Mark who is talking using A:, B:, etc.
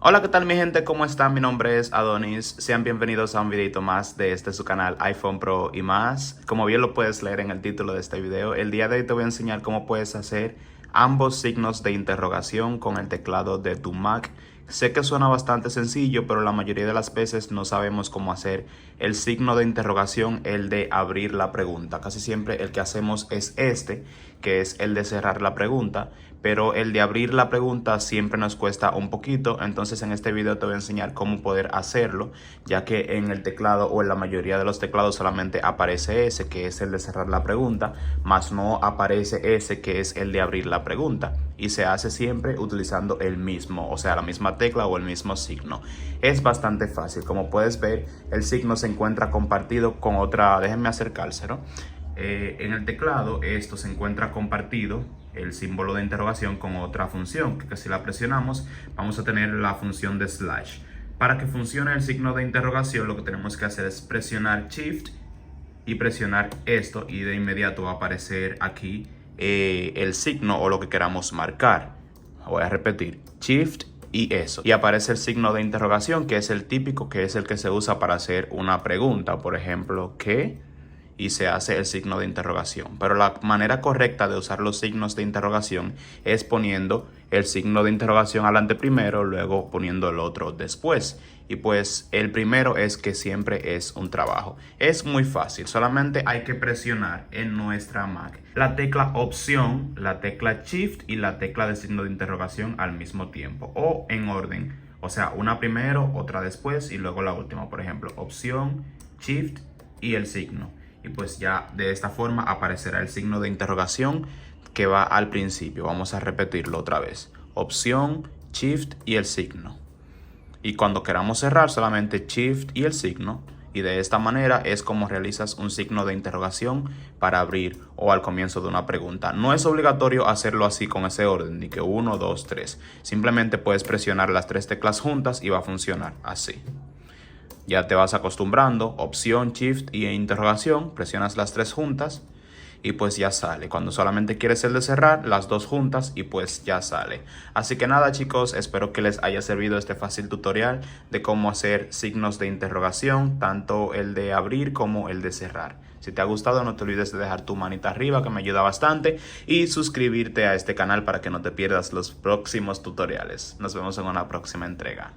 A: Hola, ¿qué tal mi gente? ¿Cómo están? Mi nombre es Adonis. Sean bienvenidos a un videito más de su canal iPhone Pro y más. Como bien lo puedes leer en el título de este video, el día de hoy te voy a enseñar cómo puedes hacer ambos signos de interrogación con el teclado de tu Mac. Sé que suena bastante sencillo, pero la mayoría de las veces no sabemos cómo hacer el signo de interrogación, el de abrir la pregunta. Casi siempre el que hacemos es que es el de cerrar la pregunta, pero el de abrir la pregunta siempre nos cuesta un poquito. Entonces en este video te voy a enseñar cómo poder hacerlo, ya que en el teclado o en la mayoría de los teclados solamente aparece ese, que es el de cerrar la pregunta, más no aparece ese, que es el de abrir la pregunta, y se hace siempre utilizando el mismo, o sea, la misma tecla o el mismo signo. Es bastante fácil. Como puedes ver, el signo se encuentra compartido con otra, déjenme acercárselo. En el teclado esto se encuentra compartido, el símbolo de interrogación, con otra función que si la presionamos vamos a tener la función de slash. Para que funcione el signo de interrogación, lo que tenemos que hacer es presionar Shift y presionar esto, y de inmediato va a aparecer aquí el signo o lo que queramos marcar. Voy a repetir, Shift y eso, y aparece el signo de interrogación, que es el típico, que es el que se usa para hacer una pregunta, por ejemplo, ¿qué? Y se hace el signo de interrogación. Pero la manera correcta de usar los signos de interrogación es poniendo el signo de interrogación adelante primero, luego poniendo el otro después. Y pues el primero es que siempre es un trabajo. Es muy fácil, solamente hay que presionar en nuestra Mac la tecla opción, la tecla shift y la tecla de signo de interrogación al mismo tiempo, o en orden. O sea, una primero, otra después y luego la última. Por ejemplo, opción, shift y el signo. Y pues ya de esta forma aparecerá el signo de interrogación que va al principio. Vamos a repetirlo otra vez. Opción, Shift y el signo. Y cuando queramos cerrar, solamente Shift y el signo. Y de esta manera es como realizas un signo de interrogación para abrir o al comienzo de una pregunta. No es obligatorio hacerlo así con ese orden, ni que 1, 2, 3. Simplemente puedes presionar las tres teclas juntas y va a funcionar así. Ya te vas acostumbrando, opción, shift y interrogación, presionas las tres juntas y pues ya sale. Cuando solamente quieres el de cerrar, las dos juntas y pues ya sale. Así que nada chicos, espero que les haya servido este fácil tutorial de cómo hacer signos de interrogación, tanto el de abrir como el de cerrar. Si te ha gustado, no te olvides de dejar tu manita arriba, que me ayuda bastante, y suscribirte a este canal para que no te pierdas los próximos tutoriales. Nos vemos en una próxima entrega.